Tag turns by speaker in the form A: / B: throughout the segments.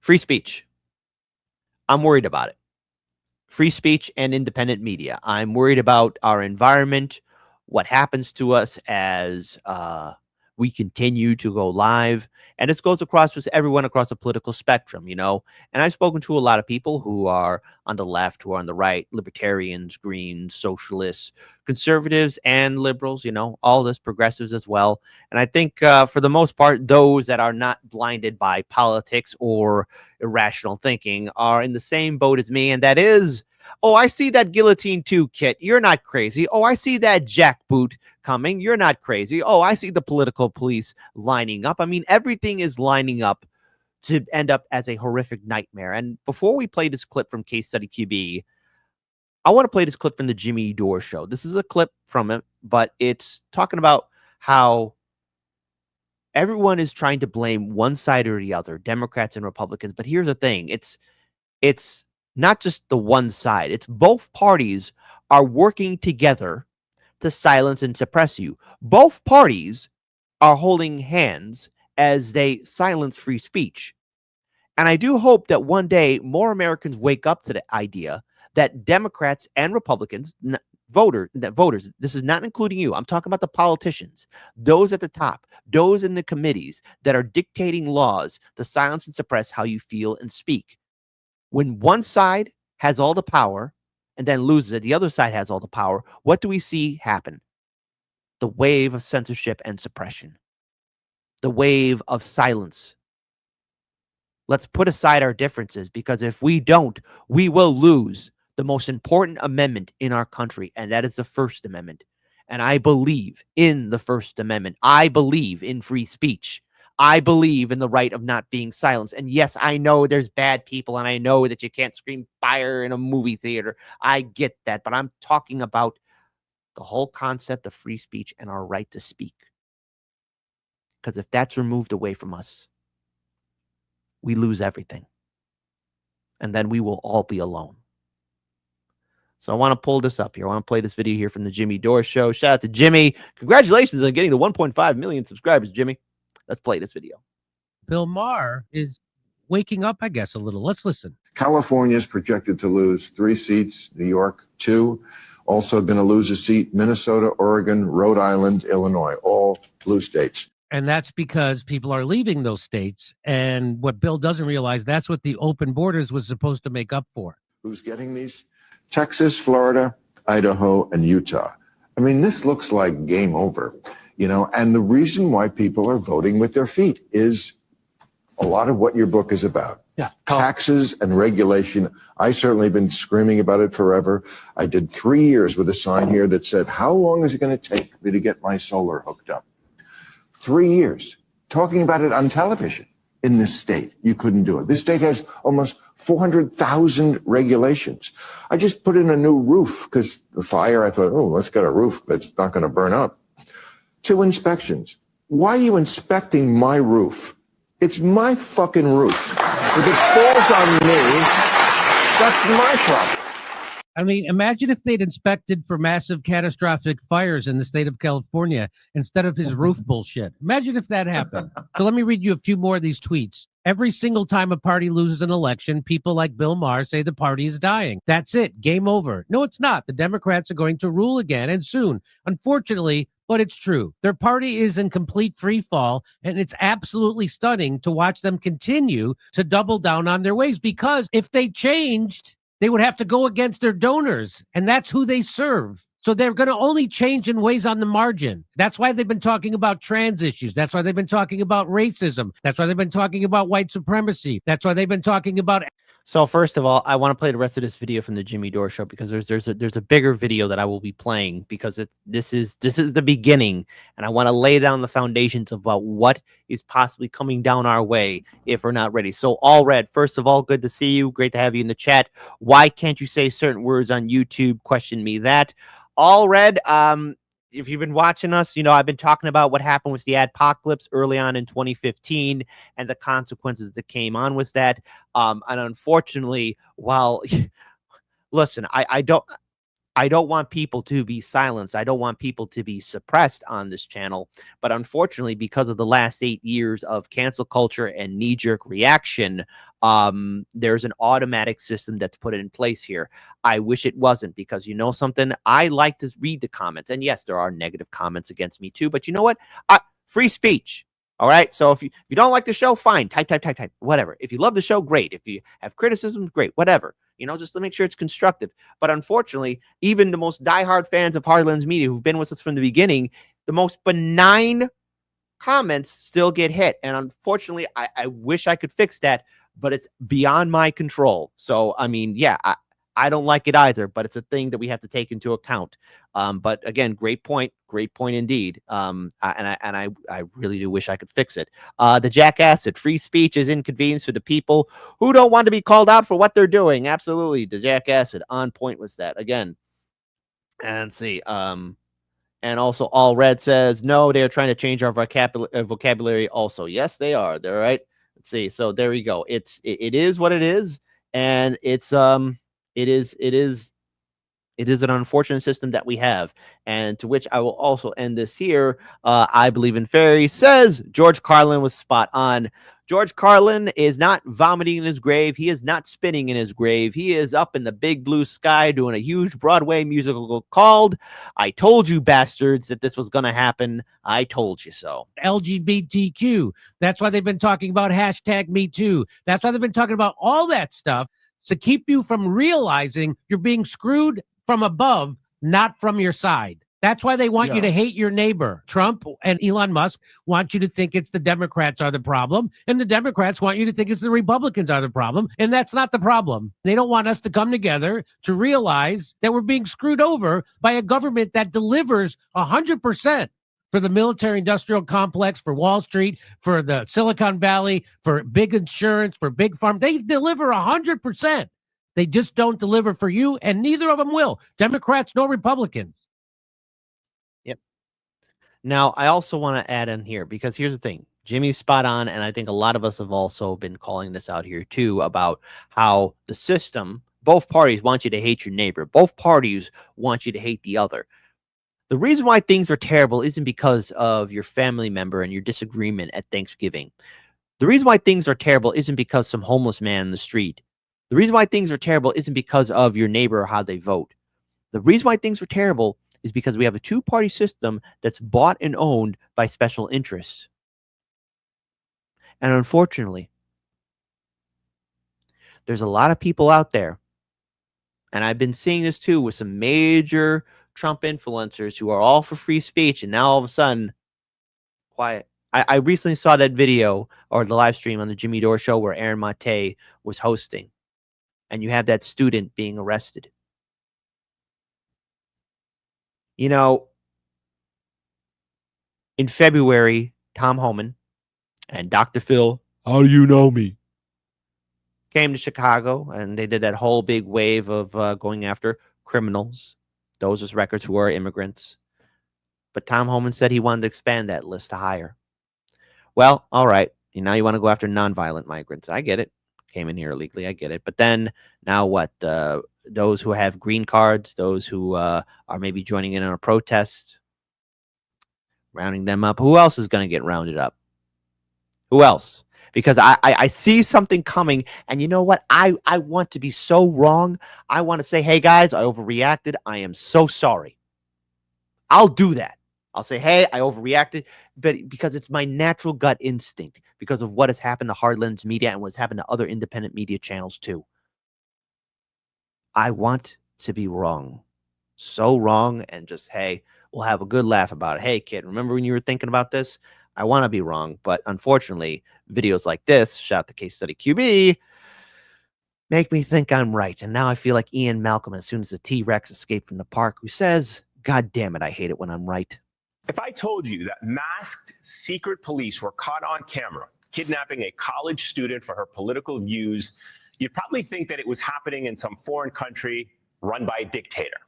A: Free speech. I'm worried about it. Free speech and independent media. I'm worried about our environment, what happens to us as we continue to go live. And this goes across with everyone across the political spectrum, you know. And I've spoken to a lot of people who are on the left, who are on the right, libertarians, greens, socialists, conservatives, and liberals, you know, all this progressives as well. And I think for the most part, those that are not blinded by politics or irrational thinking are in the same boat as me. And that is, oh, I see that guillotine too, Kit. You're not crazy. Oh, I see that jackboot coming. You're not crazy. Oh, I see the political police lining up. I mean, everything is lining up to end up as a horrific nightmare. And before we play this clip from Case Study QB, I want to play this clip from the Jimmy Dore show. This is a clip from it, but it's talking about how everyone is trying to blame one side or the other, Democrats and Republicans. But here's the thing. It's not just the one side. It's both parties are working together to silence and suppress you. Both parties are holding hands as they silence free speech. And I do hope that one day more Americans wake up to the idea that Democrats and Republicans, voters, this is not including you. I'm talking about the politicians, those at the top, those in the committees that are dictating laws to silence and suppress how you feel and speak. When one side has all the power and then loses it, the other side has all the power, what do we see happen? The wave of censorship and suppression, the wave of silence. Let's put aside our differences, because if we don't, we will lose the most important amendment in our country, and that is the First Amendment. And I believe in the First Amendment. I believe in free speech. I believe in the right of not being silenced. And yes, I know there's bad people, and I know that you can't scream fire in a movie theater. I get that, but I'm talking about the whole concept of free speech and our right to speak. Because if that's removed away from us, we lose everything. And then we will all be alone. So I want to pull this up here. I want to play this video here from the Jimmy Dore show. Shout out to Jimmy. Congratulations on getting the 1.5 million subscribers, Jimmy. Let's play this video.
B: Bill Maher is waking up, I guess, a little. Let's listen.
C: California is projected to lose 3 seats, New York 2, also going to lose a seat, Minnesota, Oregon, Rhode Island, Illinois, all blue states.
B: And that's because people are leaving those states. And what Bill doesn't realize, that's what the open borders was supposed to make up for.
C: Who's getting these? Texas, Florida, Idaho, and Utah. I mean, this looks like game over, you know, and the reason why people are voting with their feet is a lot of what your book is about.
B: Yeah.
C: Taxes and regulation. I certainly have been screaming about it forever. I did 3 years with a sign here that said, how long is it going to take me to get my solar hooked up? 3 years. Talking about it on television in this state. You couldn't do it. This state has almost 400,000 regulations. I just put in a new roof because the fire, I thought, oh, let's get a roof that's not going to burn up. 2 inspections. Why are you inspecting my roof? It's my fucking roof. If it falls on me, that's my problem.
B: I mean, imagine if they'd inspected for massive catastrophic fires in the state of California instead of his roof bullshit. Imagine if that happened. So let me read you a few more of these tweets. Every single time a party loses an election, people like Bill Maher say the party is dying. That's it. Game over. No, it's not. The Democrats are going to rule again, and soon. Unfortunately, but it's true. Their party is in complete free fall, and it's absolutely stunning to watch them continue to double down on their ways, because if they changed, they would have to go against their donors, and that's who they serve. So they're going to only change in ways on the margin. That's why they've been talking about trans issues. That's why they've been talking about racism. That's why they've been talking about white supremacy. That's why they've been talking about.
A: So first of all, I want to play the rest of this video from the Jimmy Dore show, because there's a bigger video that I will be playing, because this is the beginning, and I want to lay down the foundations about what is possibly coming down our way if we're not ready. So All Red, first of all, good to see you. Great to have you in the chat. Why can't you say certain words on YouTube? Question me that. All Red, if you've been watching us, you know, I've been talking about what happened with the adpocalypse early on in 2015 and the consequences that came on with that. And unfortunately, while listen, I don't want people to be silenced. I don't want people to be suppressed on this channel. But unfortunately, because of the last 8 years of cancel culture and knee-jerk reaction, there's an automatic system that's put in place here. I wish it wasn't, because you know something? I like to read the comments. And yes, there are negative comments against me too. But you know what? Free speech. All right. So if you don't like the show, fine. Type, whatever. If you love the show, great. If you have criticism, great. Whatever. You know, just to make sure it's constructive. But unfortunately, even the most diehard fans of Hardlands Media who've been with us from the beginning, the most benign comments still get hit. And unfortunately, I wish I could fix that, but it's beyond my control. So, I mean, yeah, I don't like it either, but it's a thing that we have to take into account. But again, great point indeed. And I really do wish I could fix it. The jackass said free speech is inconvenience to the people who don't want to be called out for what they're doing. Absolutely, the jackass said on point with that again. And see, and also All Red says no, they are trying to change our vocabulary. Also, yes, they are. They're right. Let's see. So there we go. It is what it is, and it's it is an unfortunate system that we have, and to which I will also end this here. I believe in fairies, says George Carlin was spot on. George Carlin is not vomiting in his grave. He is not spinning in his grave. He is up in the big blue sky doing a huge Broadway musical called I Told You Bastards that this was going to happen. I told you so.
B: LGBTQ. That's why they've been talking about hashtag Me Too. That's why they've been talking about all that stuff to keep you from realizing you're being screwed from above, not from your side. That's why they want you to hate your neighbor. Trump and Elon Musk want you to think it's the Democrats are the problem, and the Democrats want you to think it's the Republicans are the problem, and that's not the problem. They don't want us to come together to realize that we're being screwed over by a government that delivers 100% for the military-industrial complex, for Wall Street, for the Silicon Valley, for big insurance, for big farm. They deliver 100%. They just don't deliver for you, and neither of them will. Democrats nor Republicans.
A: Yep. Now, I also want to add in here, because here's the thing. Jimmy's spot on, and I think a lot of us have also been calling this out here too, about how the system, both parties want you to hate your neighbor. Both parties want you to hate the other. The reason why things are terrible isn't because of your family member and your disagreement at Thanksgiving. The reason why things are terrible isn't because some homeless man in the street. The reason why things are terrible isn't because of your neighbor or how they vote. The reason why things are terrible is because we have a two-party system that's bought and owned by special interests. And unfortunately, there's a lot of people out there, and I've been seeing this too with some major Trump influencers who are all for free speech, and now all of a sudden, quiet. I recently saw that video or the live stream on the Jimmy Dore show where Aaron Mate was hosting, and you have that student being arrested. You know, in February, Tom Homan and Dr. Phil, how do you know me, came to Chicago, and they did that whole big wave of going after criminals, those with records who are immigrants. But Tom Homan said he wanted to expand that list to higher. Well, all right. Now you want to go after nonviolent migrants. I get it. Came in here illegally. I get it. But then now what? Those who have green cards, those who are maybe joining in on a protest, rounding them up. Who else is going to get rounded up? Who else? Because I see something coming, and you know what? I want to be so wrong. I want to say, hey, guys, I overreacted. I am so sorry. I'll do that. I'll say, hey, I overreacted, but because it's my natural gut instinct, because of what has happened to Hardlands Media and what's happened to other independent media channels too. I want to be wrong. So wrong, and just, hey, we'll have a good laugh about it. Hey, kid, remember when you were thinking about this? I want to be wrong, but unfortunately, videos like this, shout out to Case Study QB, make me think I'm right. And now I feel like Ian Malcolm as soon as the T-Rex escaped from the park, who says, God damn it, I hate it when I'm right.
D: If I told you that masked secret police were caught on camera kidnapping a college student for her political views, you'd probably think that it was happening in some foreign country run by a dictator.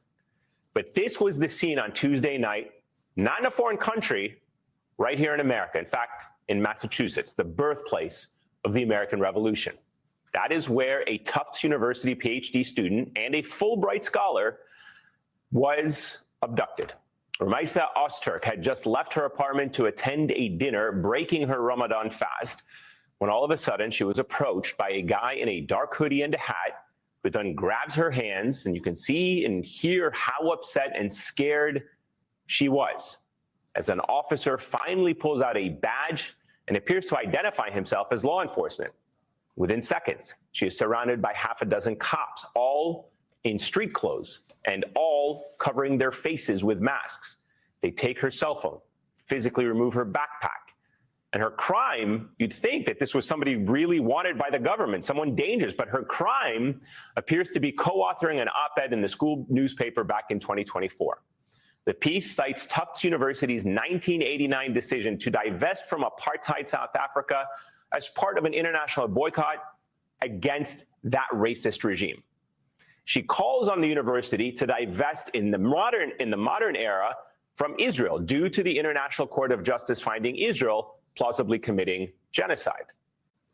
D: But this was the scene on Tuesday night, not in a foreign country, right here in America. In fact, in Massachusetts, the birthplace of the American Revolution. That is where a Tufts University PhD student and a Fulbright scholar was abducted. Rumaisa Öztürk had just left her apartment to attend a dinner, breaking her Ramadan fast, when all of a sudden she was approached by a guy in a dark hoodie and a hat, who then grabs her hands, and you can see and hear how upset and scared she was, as an officer finally pulls out a badge and appears to identify himself as law enforcement. Within seconds, she is surrounded by half a dozen cops, all in street clothes and all covering their faces with masks. They take her cell phone, physically remove her backpack. And her crime, you'd think that this was somebody really wanted by the government, someone dangerous, but her crime appears to be co-authoring an op-ed in the school newspaper back in 2024. The piece cites Tufts University's 1989 decision to divest from apartheid South Africa as part of an international boycott against that racist regime. She calls on the university to divest in the modern era from Israel due to the International Court of Justice finding Israel plausibly committing genocide.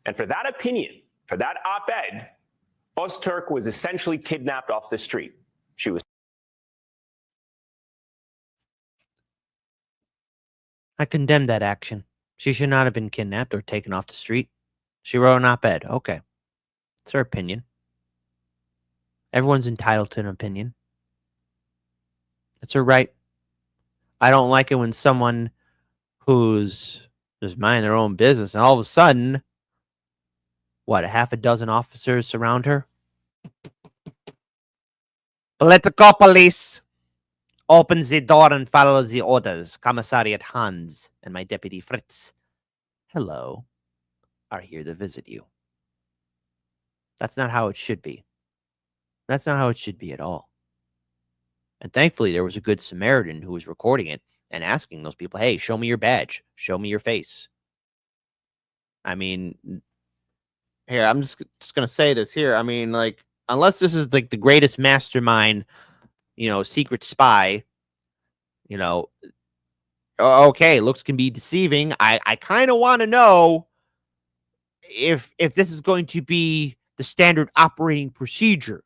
D: And for that opinion, for that op-ed, Öztürk was essentially kidnapped off the street. She was.
A: I condemn that action. She should not have been kidnapped or taken off the street. She wrote an op-ed. Okay. It's her opinion. Everyone's entitled to an opinion. That's her right. I don't like it when someone who's just minding their own business and all of a sudden, a half a dozen officers surround her? Political police. Open the door and follow the orders. Commissariat Hans and my deputy Fritz, hello, are here to visit you. That's not how it should be. That's not how it should be at all. And thankfully, there was a good Samaritan who was recording it and asking those people, hey, show me your badge. Show me your face. I mean, here, I'm just going to say this here. I mean, like, unless this is like the greatest mastermind, secret spy, okay, looks can be deceiving. I kind of want to know if this is going to be the standard operating procedure.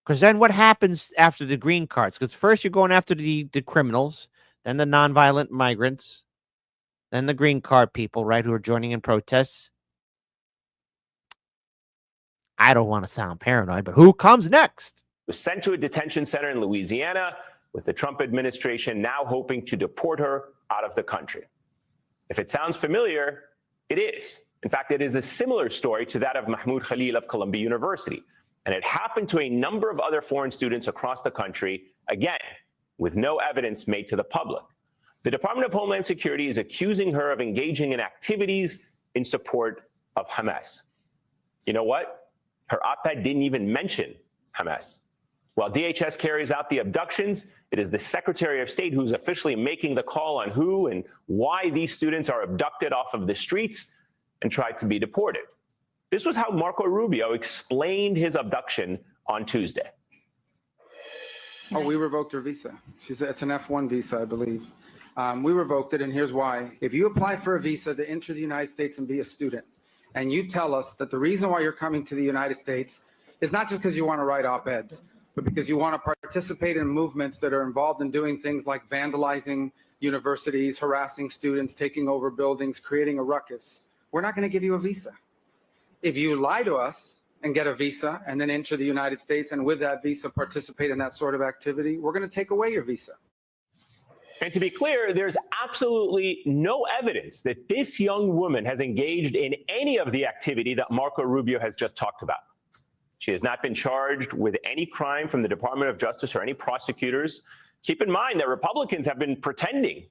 A: Because then what happens after the green cards? Because first you're going after the criminals, then the nonviolent migrants, then the green card people, right, who are joining in protests. I don't want to sound paranoid, but who comes next?
D: Was sent to a detention center in Louisiana, with the Trump administration now hoping to deport her out of the country. If it sounds familiar, it is. In fact, it is a similar story to that of Mahmoud Khalil of Columbia University. And it happened to a number of other foreign students across the country, again, with no evidence made to the public. The Department of Homeland Security is accusing her of engaging in activities in support of Hamas. You know what? Her op-ed didn't even mention Hamas. While DHS carries out the abductions, it is the Secretary of State who's officially making the call on who and why these students are abducted off of the streets and tried to be deported. This was how Marco Rubio explained his abduction on Tuesday.
E: Oh, we revoked her visa. It's an F1 visa, I believe. We revoked it, and here's why. If you apply for a visa to enter the United States and be a student, and you tell us that the reason why you're coming to the United States is not just because you want to write op-eds, but because you want to participate in movements that are involved in doing things like vandalizing universities, harassing students, taking over buildings, creating a ruckus, we're not going to give you a visa. If you lie to us and get a visa and then enter the United States and with that visa participate in that sort of activity, we're going to take away your visa.
D: And to be clear, there's absolutely no evidence that this young woman has engaged in any of the activity that Marco Rubio has just talked about. She has not been charged with any crime from the Department of Justice or any prosecutors. Keep in mind that Republicans have been pretending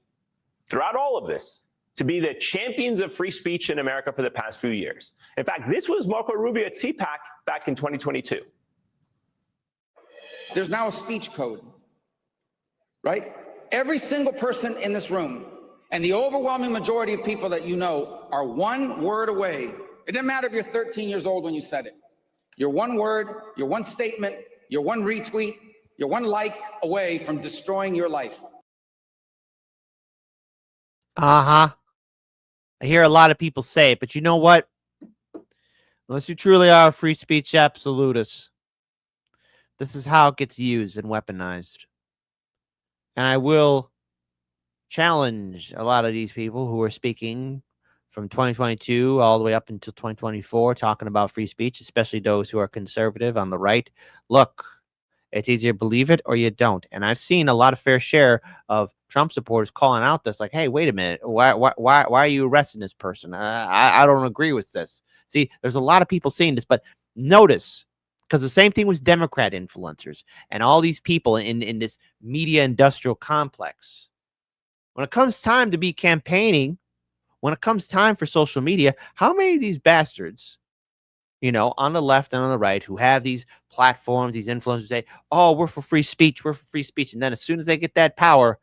D: throughout all of this to be the champions of free speech in America for the past few years. In fact, this was Marco Rubio at CPAC back in 2022.
E: There's now a speech code, right? Every single person in this room and the overwhelming majority of people that you know are one word away. It didn't matter if you're 13 years old when you said it. You're one word, you're one statement, you're one retweet, you're one like away from destroying your life.
A: Uh-huh. I hear a lot of people say it, but you know what? Unless you truly are a free speech absolutist, this is how it gets used and weaponized. And I will challenge a lot of these people who are speaking from 2022 all the way up until 2024, talking about free speech, especially those who are conservative on the right. Look, it's either believe it or you don't. And I've seen a lot of fair share of Trump supporters calling out this, like, hey, wait a minute. Why are you arresting this person? I don't agree with this. See, there's a lot of people saying this, but notice, because the same thing with Democrat influencers and all these people in this media industrial complex. When it comes time to be campaigning, when it comes time for social media, how many of these bastards, on the left and on the right, who have these platforms, these influencers say, oh, we're for free speech, we're for free speech. And then as soon as they get that power,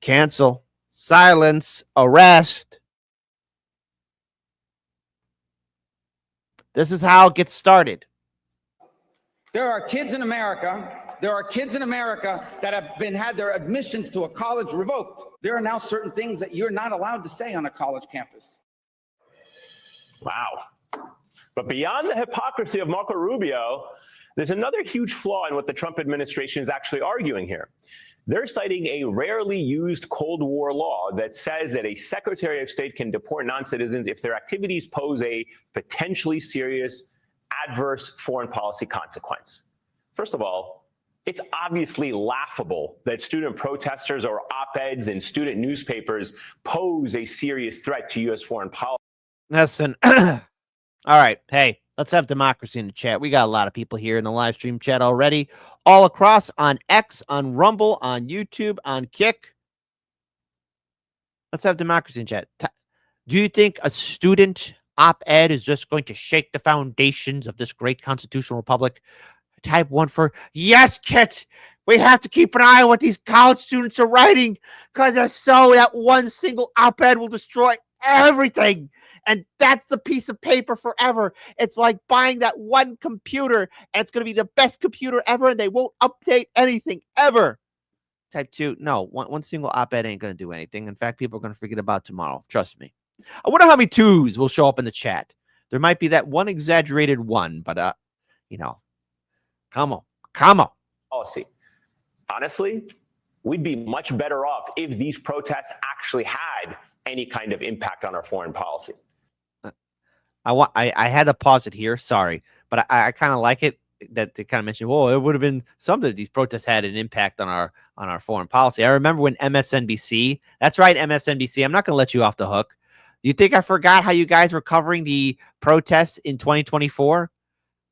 A: cancel, silence, arrest. This is how it gets started.
E: There are kids in America that have had their admissions to a college revoked. There are now certain things that you're not allowed to say on a college campus.
D: Wow. But beyond the hypocrisy of Marco Rubio, there's another huge flaw in what the Trump administration is actually arguing here. They're citing a rarely used Cold War law that says that a Secretary of State can deport non-citizens if their activities pose a potentially serious adverse foreign policy consequence. First of all, it's obviously laughable that student protesters or op-eds in student newspapers pose a serious threat to U.S. foreign policy.
A: Listen, all right, hey, let's have democracy in the chat. We got a lot of people here in the live stream chat already, all across on X, on Rumble, on YouTube, on Kick. Let's have democracy in chat. Do you think a student op-ed is just going to shake the foundations of this great constitutional republic? Type 1 for yes, Kit. We have to keep an eye on what these college students are writing, because that one single op-ed will destroy everything. And that's the piece of paper forever. It's like buying that one computer, and it's going to be the best computer ever, and they won't update anything ever. Type 2, no, one single op-ed ain't going to do anything. In fact, people are going to forget about tomorrow. Trust me. I wonder how many 2s will show up in the chat. There might be that one exaggerated one, but, come on.
D: Policy. Honestly, we'd be much better off if these protests actually had any kind of impact on our foreign policy.
A: I had to pause it here. Sorry, but I kind of like it that they kind of mentioned, well, it would have been something that these protests had an impact on our foreign policy. I remember when MSNBC, that's right, MSNBC, I'm not going to let you off the hook. Do you think I forgot how you guys were covering the protests in 2024?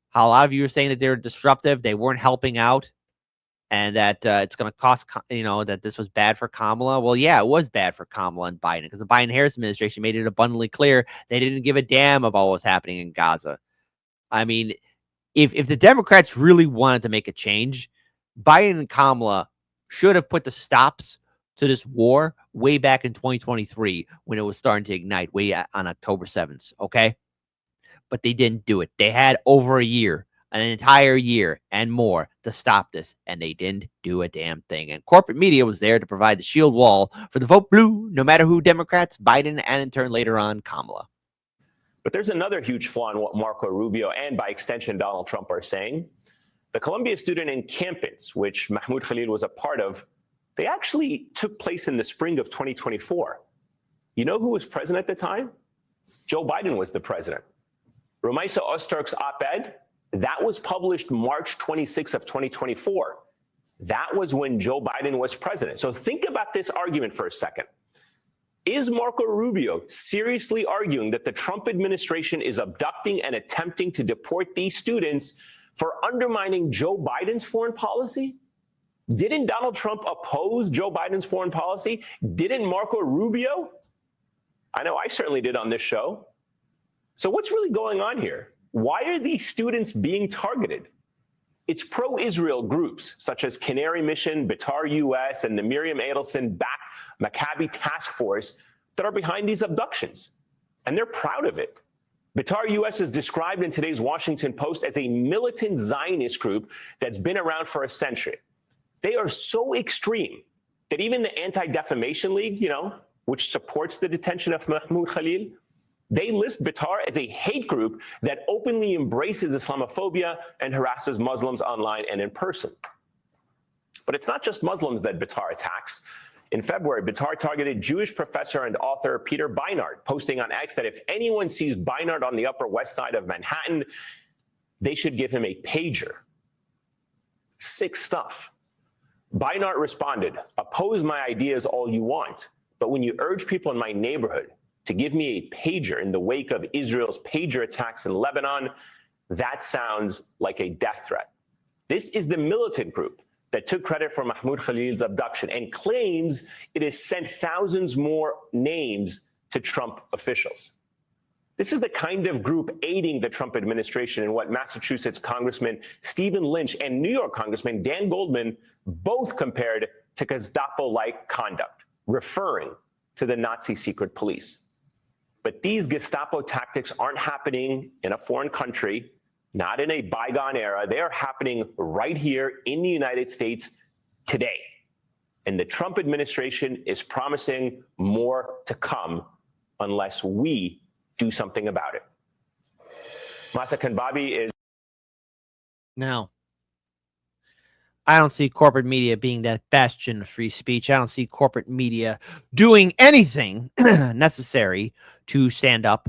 A: How a lot of you were saying that they were disruptive, they weren't helping out, and that it's going to cost, that this was bad for Kamala. Well, yeah, it was bad for Kamala and Biden, because the Biden-Harris administration made it abundantly clear they didn't give a damn about what was happening in Gaza. I mean, if the Democrats really wanted to make a change, Biden and Kamala should have put the stops to this war way back in 2023 when it was starting to ignite, way on October 7th, okay? But they didn't do it. They had over a year, an entire year and more to stop this, and they didn't do a damn thing. And corporate media was there to provide the shield wall for the vote blue, no matter who Democrats, Biden, and in turn later on, Kamala.
D: But there's another huge flaw in what Marco Rubio and by extension Donald Trump are saying. The Columbia student encampments, which Mahmoud Khalil was a part of, they actually took place in the spring of 2024. You know who was president at the time? Joe Biden was the president. Rumaisa Öztürk's op-ed, that was published March 26th of 2024. That was when Joe Biden was president. So think about this argument for a second. Is Marco Rubio seriously arguing that the Trump administration is abducting and attempting to deport these students for undermining Joe Biden's foreign policy? Didn't Donald Trump oppose Joe Biden's foreign policy? Didn't Marco Rubio? I know I certainly did on this show. So what's really going on here? Why are these students being targeted? It's pro-Israel groups such as Canary Mission, Beitar US, and the Miriam Adelson-backed Maccabi Task Force that are behind these abductions. And they're proud of it. Beitar US is described in today's Washington Post as a militant Zionist group that's been around for a century. They are so extreme that even the Anti-Defamation League, which supports the detention of Mahmoud Khalil, they list Beitar as a hate group that openly embraces Islamophobia and harasses Muslims online and in person. But it's not just Muslims that Bitar attacks. In February, Bitar targeted Jewish professor and author Peter Beinart, posting on X that if anyone sees Beinart on the Upper West Side of Manhattan, they should give him a pager. Sick stuff. Beinart responded, "Oppose my ideas all you want, but when you urge people in my neighborhood to give me a pager in the wake of Israel's pager attacks in Lebanon, that sounds like a death threat." This is the Militant group that took credit for Mahmoud Khalil's abduction and claims it has sent thousands more names to Trump officials. This is the kind of group aiding the Trump administration in what Massachusetts Congressman Stephen Lynch and New York Congressman Dan Goldman both compared to Gestapo-like conduct, referring to the Nazi secret police. But these Gestapo tactics aren't happening in a foreign country, not in a bygone era. They are happening right here in the United States today. And the Trump administration is promising more to come unless we do something about it. Masa Kanbabi is...
A: Now, I don't see corporate media being that bastion of free speech. I don't see corporate media doing anything necessary to stand up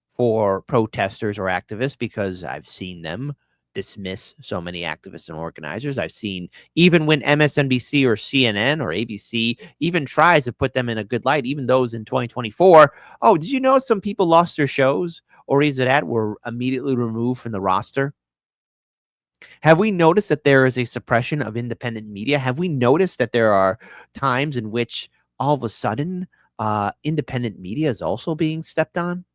A: for protesters or activists, because I've seen them dismiss so many activists and organizers. I've seen, even when MSNBC or CNN or ABC even tries to put them in a good light, even those in 2024, oh, did you know some people lost their shows, or is it were immediately removed from the roster? Have we noticed that there is a suppression of independent media? Have we noticed that there are times in which all of a sudden independent media is also being stepped on?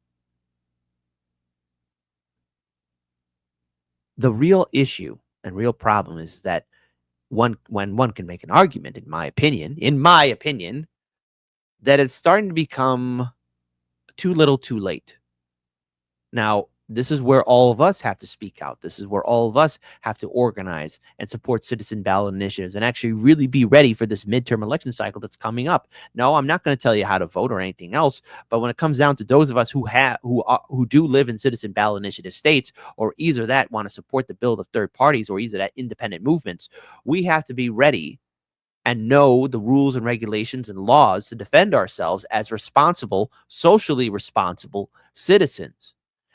A: The real issue and real problem is that when one can make an argument, in my opinion, that it's starting to become too little too late. Now, this is where all of us have to speak out. This is where all of us have to organize and support citizen ballot initiatives and actually really be ready for this midterm election cycle that's coming up. No, I'm not going to tell you how to vote or anything else, but when it comes down to those of us who do live in citizen ballot initiative states, or either that want to support the bill of third parties, or either that independent movements, we have to be ready and know the rules and regulations and laws to defend ourselves as responsible, socially responsible citizens.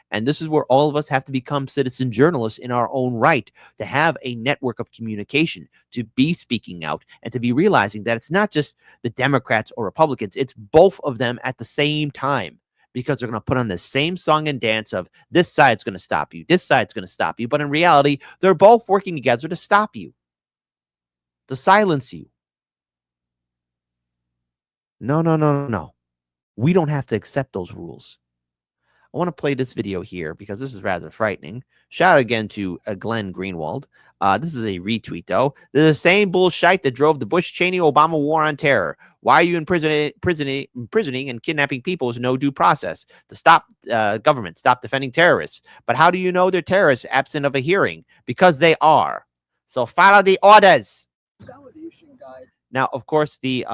A: And this is where all of us have to become citizen journalists in our own right, to have a network of communication, to be speaking out, and to be realizing that it's not just the Democrats or Republicans, it's both of them at the same time, because they're going to put on the same song and dance of this side's going to stop you, this side's going to stop you. But in reality, they're both working together to stop you, to silence you. No. We don't have to accept those rules. I want to play this video here because this is rather frightening. Shout out again to Glenn Greenwald. This is a retweet, though. This is the same bullshit that drove the Bush-Cheney-Obama war on terror. Why are you imprisoning and kidnapping people with no due process? To stop government, stop defending terrorists. But how do you know they're terrorists absent of a hearing? Because they are. So follow the orders.
F: Validation guide.
A: Now, of course, the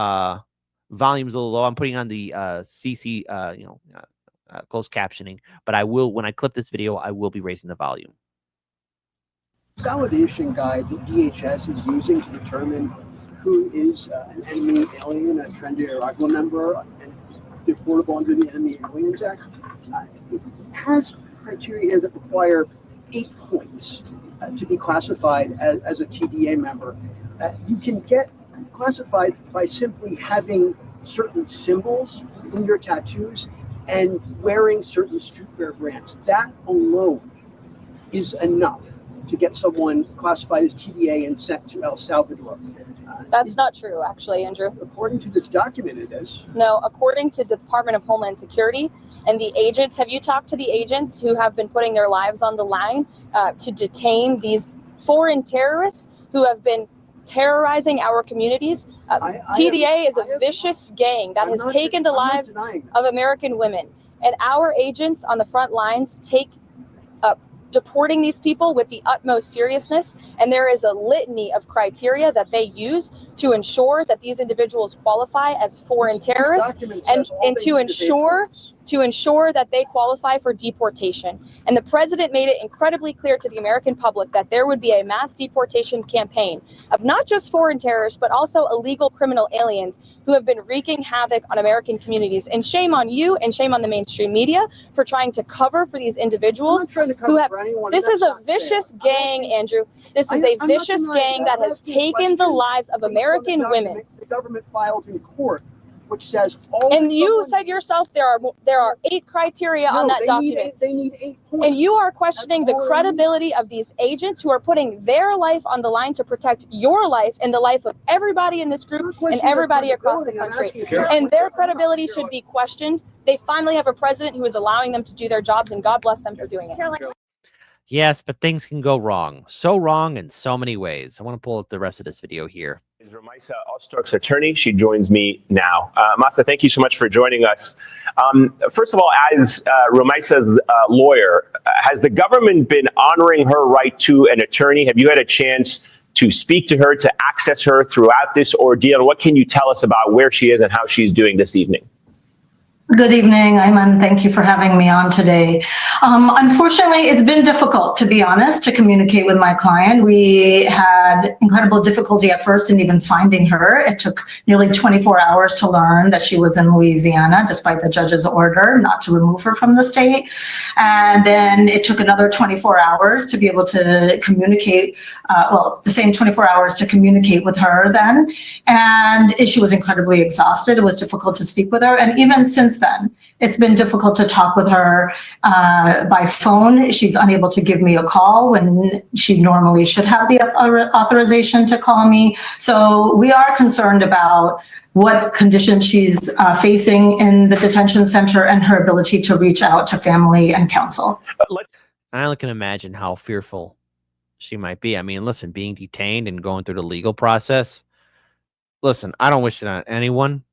A: volume's a little low. I'm putting on the CC, closed captioning, but I will, when I clip this video, I will be raising the volume.
F: Validation guide that DHS is using to determine who is an enemy alien, a Tren de Aragua member, and deportable under the Enemy Aliens Act. It has criteria that require 8 points to be classified as a TDA member. You can get classified by simply having certain symbols in your tattoos and wearing certain streetwear brands. That alone is enough to get someone classified as TDA and sent to El Salvador.
G: That's not true, actually, Andrew.
F: According to this document, it is.
G: No, according to the Department of Homeland Security and the agents, have you talked to the agents who have been putting their lives on the line to detain these foreign terrorists who have been terrorizing our communities? TDA is a vicious gang that has taken the lives of American women. And our agents on the front lines take deporting these people with the utmost seriousness. And there is a litany of criteria that they use to ensure that these individuals qualify as foreign terrorists and to ensure to ensure that they qualify for deportation. And the president made it incredibly clear to the American public that there would be a mass deportation campaign of not just foreign terrorists, but also illegal criminal aliens who have been wreaking havoc on American communities. And shame on you and shame on the mainstream media for trying to cover for these individuals who have. This is a vicious gang, Andrew. This is a vicious gang that has taken the lives of American women.
F: The government filed in court, which says all.
G: And you said yourself there are 8 criteria on that document.
F: They need 8 points.
G: And you are questioning the credibility of these agents who are putting their life on the line to protect your life and the life of everybody in this group and everybody across the country. And their credibility should be questioned. They finally have a president who is allowing them to do their jobs, and God bless them for doing it.
A: Yes, but things can go wrong. So wrong in so many ways. I want to pull up the rest of this video here.
D: Is Romaisa Ostork's attorney. She joins me now. Masa, thank you so much for joining us. First of all, as Romaisa's lawyer, has the government been honoring her right to an attorney? Have you had a chance to speak to her, to access her throughout this ordeal? What can you tell us about where she is and how she's doing this evening?
H: Good evening, Ayman. Thank you for having me on today. Unfortunately, it's been difficult, to be honest, to communicate with my client. We had incredible difficulty at first in even finding her. It took nearly 24 hours to learn that she was in Louisiana, despite the judge's order not to remove her from the state. And then it took another 24 hours to be able to communicate, the same 24 hours to communicate with her then. And she was incredibly exhausted. It was difficult to speak with her. And even since then, it's been difficult to talk with her by phone. She's unable to give me a call when she normally should have the authorization to call me. So we are concerned about what conditions she's facing in the detention center and her ability to reach out to family and counsel.
A: I only can imagine how fearful she might be. I mean, listen, being detained and going through the legal process. Listen, I don't wish it on anyone.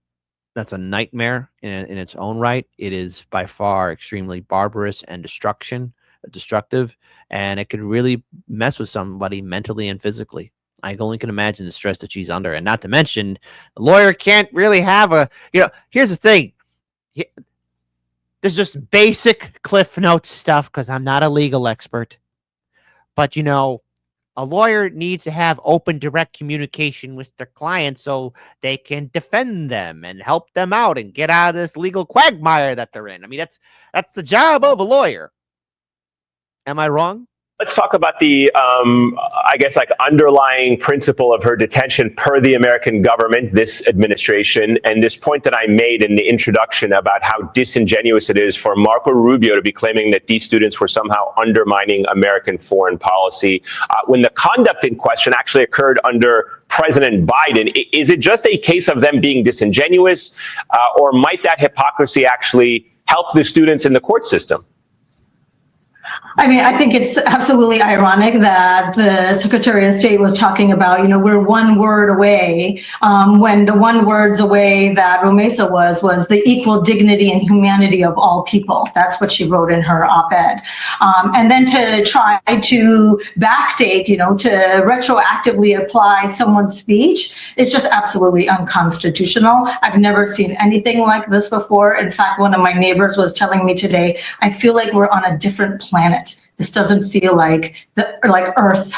A: That's a nightmare in its own right. It is by far extremely barbarous and destructive, and it could really mess with somebody mentally and physically. I only can imagine the stress that she's under, and not to mention, the lawyer can't really have a. Here's the thing. There's just basic Cliff Notes stuff because I'm not a legal expert, but a lawyer needs to have open, direct communication with their clients so they can defend them and help them out and get out of this legal quagmire that they're in. I mean, that's the job of a lawyer. Am I wrong?
D: Let's talk about the, underlying principle of her detention per the American government, this administration, and this point that I made in the introduction about how disingenuous it is for Marco Rubio to be claiming that these students were somehow undermining American foreign policy when the conduct in question actually occurred under President Biden. Is it just a case of them being disingenuous, or might that hypocrisy actually help the students in the court system?
H: I mean, I think it's absolutely ironic that the Secretary of State was talking about, we're one word away, when the one words away that Romaisa was the equal dignity and humanity of all people. That's what she wrote in her op-ed. And then to try to backdate, to retroactively apply someone's speech is just absolutely unconstitutional. I've never seen anything like this before. In fact, one of my neighbors was telling me today, I feel like we're on a different planet. This doesn't feel like Earth.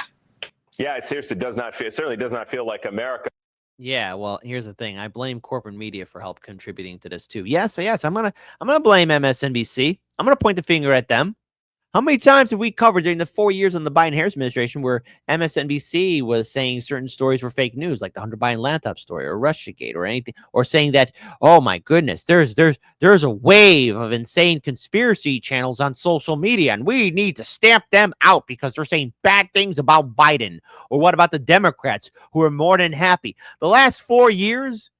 D: Yeah, it seriously does not feel. It certainly does not feel like America.
A: Yeah, well, here's the thing. I blame corporate media for help contributing to this too. Yes. I'm gonna blame MSNBC. I'm gonna point the finger at them. How many times have we covered during the 4 years on the Biden-Harris administration where MSNBC was saying certain stories were fake news, like the Hunter Biden laptop story or Russiagate or anything, or saying that, oh my goodness, there's a wave of insane conspiracy channels on social media and we need to stamp them out because they're saying bad things about Biden? Or what about the Democrats who are more than happy? The last 4 years,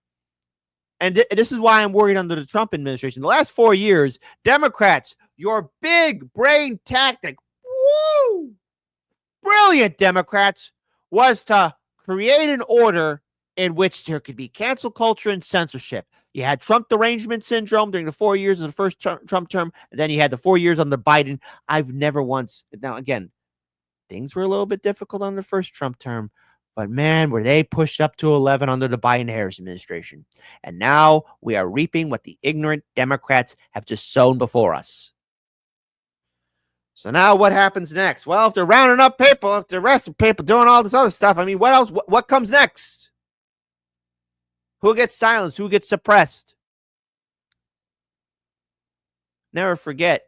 A: and this is why I'm worried under the Trump administration. The last 4 years, Democrats, your big brain tactic, brilliant Democrats, was to create an order in which there could be cancel culture and censorship. You had Trump derangement syndrome during the 4 years of the first Trump term, and then you had the 4 years under Biden. I've never once, now again, things were a little bit difficult on the first Trump term, But man, were they pushed up to 11 under the Biden-Harris administration. And now we are reaping what the ignorant Democrats have just sown before us. So now what happens next? Well, if they're rounding up people, if they're arresting people, doing all this other stuff, I mean, what else? What comes next? Who gets silenced? Who gets suppressed? Never forget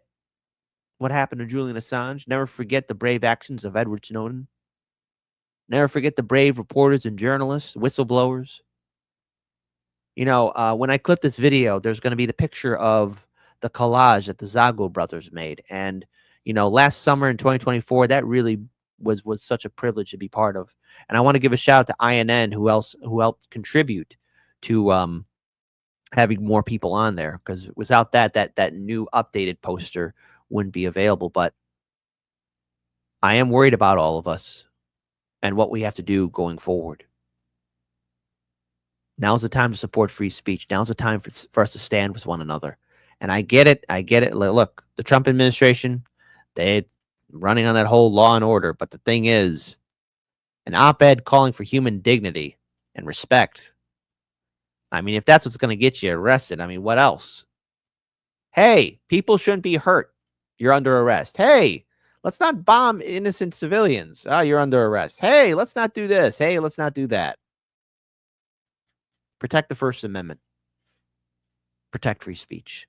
A: what happened to Julian Assange. Never forget the brave actions of Edward Snowden. Never forget the brave reporters and journalists, whistleblowers. You know, when I clip this video, there's going to be the picture of the collage that the Zago brothers made. And, you know, last summer in 2024, that really was such a privilege to be part of. And I want to give a shout out to INN, who helped contribute to having more people on there, because without that new updated poster wouldn't be available. But I am worried about all of us and what we have to do going forward. Now's the time to support free speech. Now's the time for us to stand with one another. And I get it. I get it. Look, the Trump administration, they're running on that whole law and order. But the thing is, an op-ed calling for human dignity and respect. I mean, if that's what's going to get you arrested, I mean, what else? Hey, people shouldn't be hurt. You're under arrest. Hey, let's not bomb innocent civilians. Oh, you're under arrest. Hey, let's not do this. Hey, let's not do that. Protect the First Amendment. Protect free speech.